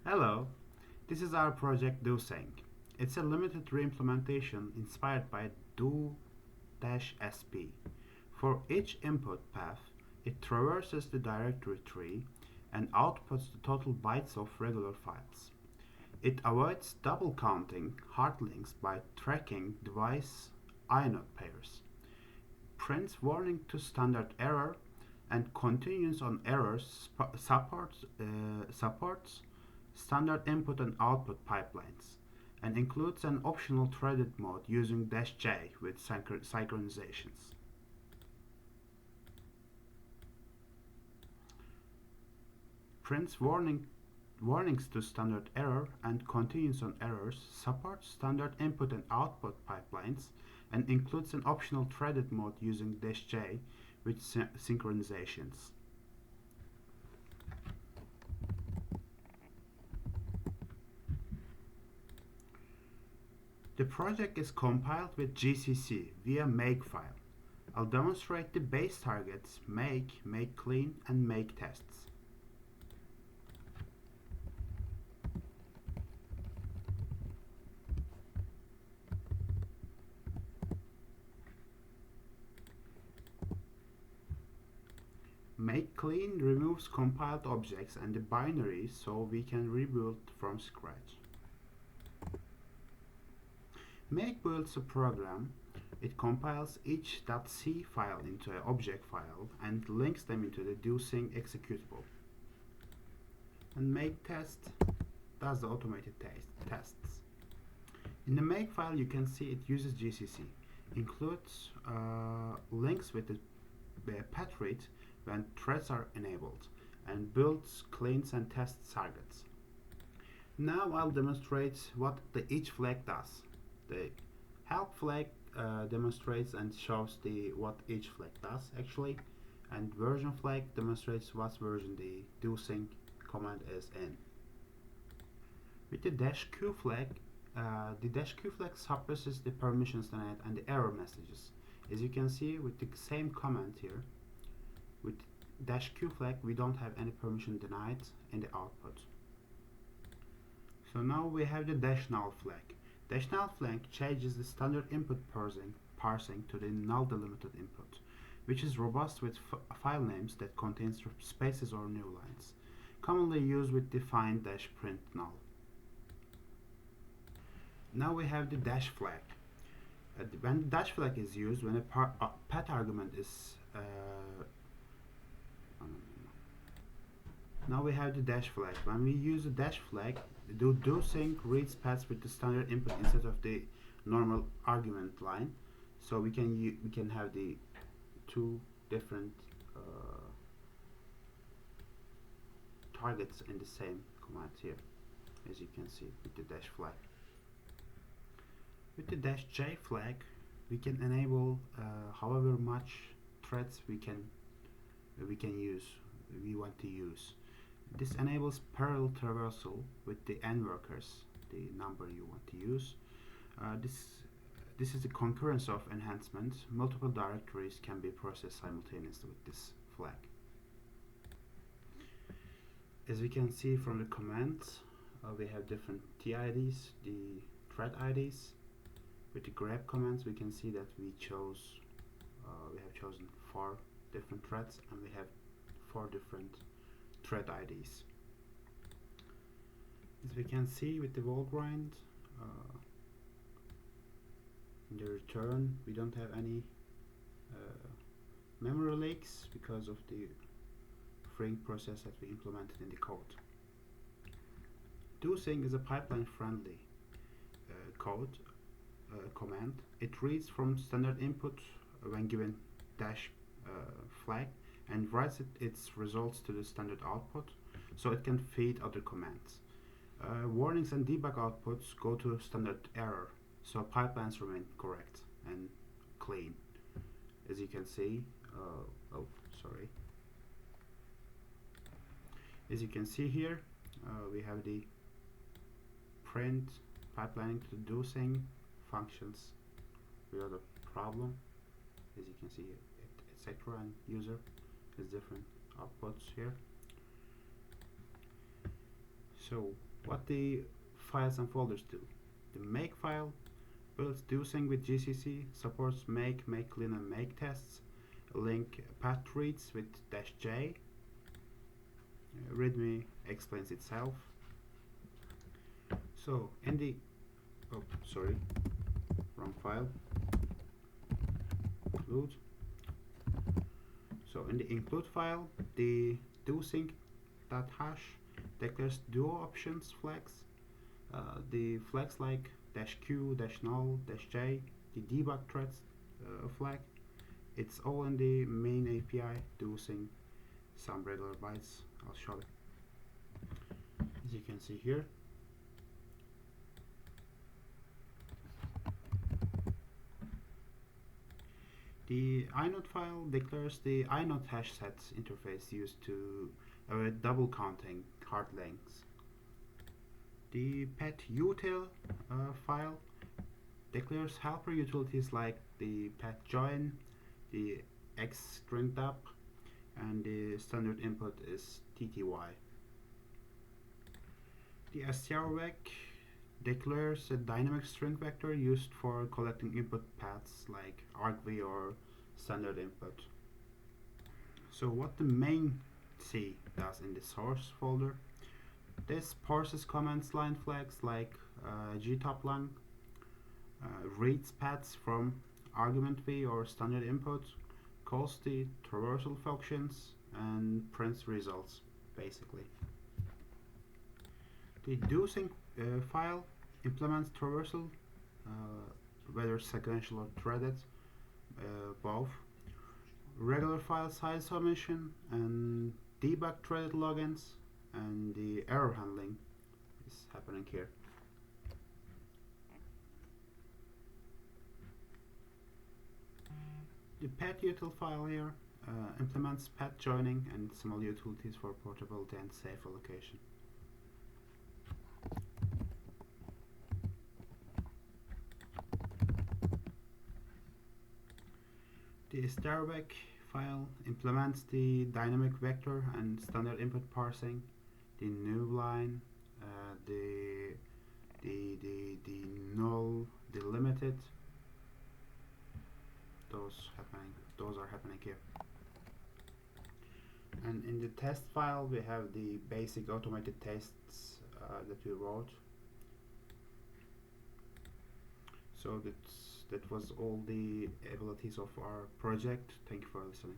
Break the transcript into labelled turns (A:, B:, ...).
A: Hello, this is our project DoSync. It's a limited re-implementation inspired by do-sp. For each input path, it traverses the directory tree and outputs the total bytes of regular files. It avoids double counting hard links by tracking device inode pairs, prints warning to standard error, and continues on errors supports standard input and output pipelines, and includes an optional threaded mode using -j with synchronizations. Prints warnings to standard error and continues on errors, supports standard input and output pipelines, and includes an optional threaded mode using -j with synchronizations. The project is compiled with GCC via makefile. I'll demonstrate the base targets make clean, and make tests. Make clean removes compiled objects and the binaries so we can rebuild from scratch. Make builds a program. It compiles each .c file into an object file and links them into the DoSync executable. And make test does the automated tests. In the make file you can see it uses GCC, includes links with the path read when threads are enabled, and builds, cleans and tests targets. Now I'll demonstrate what the each flag does. The help flag demonstrates and shows what each flag does actually, and version flag demonstrates what version the DoSync command is in. With the -q flag, the -q flag suppresses the permissions denied and the error messages. As you can see with the same command here, with -q flag we don't have any permission denied in the output. So now we have the -null flag. -null flag changes the standard input parsing to the null delimited input, which is robust with file names that contains spaces or new lines, commonly used with define -print null. Now we have the dash flag. When the dash flag is used, when a path argument is now we have the dash flag. When we use the dash flag, the DoSync reads paths with the standard input instead of the normal argument line, so we can have the two different targets in the same command here, as you can see with the dash flag. With the -j flag, we can enable however much threads we want to use. This enables parallel traversal with the n workers, the number you want to use. This is a concurrence of enhancements. Multiple directories can be processed simultaneously with this flag. As we can see from the commands, we have different TIDs, the thread IDs. With the grep commands, we can see that we have chosen 4 different threads, and we have 4 different thread IDs. As we can see with the wall grind, in the return we don't have any memory leaks because of the freeing process that we implemented in the code. DoSync is a pipeline friendly command. It reads from standard input when given flag and writes its results to the standard output, so it can feed other commands. Warnings and debug outputs go to standard error, so pipelines remain correct and clean. As you can see, as you can see here, we have the print pipelining to DoSync functions without a problem. As you can see, etc. and user is different outputs here. So What the files and folders do. The make file builds Thws with GCC, supports make, clean, and make tests. Link path reads with -j. README explains itself. So in the wrong file. Include. So in the include file, the dosync.hash declares duo options flags. The flags like -q, -null, -j, the debug threads flag. It's all in the main API dosing some regular bytes. I'll show it. As you can see here. The inode file declares the inode hash sets interface used to avoid double counting hard lengths. The pet util file declares helper utilities like the pet join, the x string up, and the standard input is tty. The strvec declares a dynamic string vector used for collecting input paths like argv or standard input. So what the main C does in the source folder, this parses commands line flags like gtoplang, reads paths from argument v or standard input, calls the traversal functions, and prints results basically. The dosync file implements traversal, whether sequential or threaded, both, regular file size submission, and debug threaded logins, and the error handling is happening here. The pet util file here implements pet joining and small utilities for portability and safe allocation. The strvec file implements the dynamic vector and standard input parsing, the new line, the null, the limited. Those are happening here. And in the test file we have the basic automated tests that we wrote. So that was all the abilities of our project. Thank you for listening.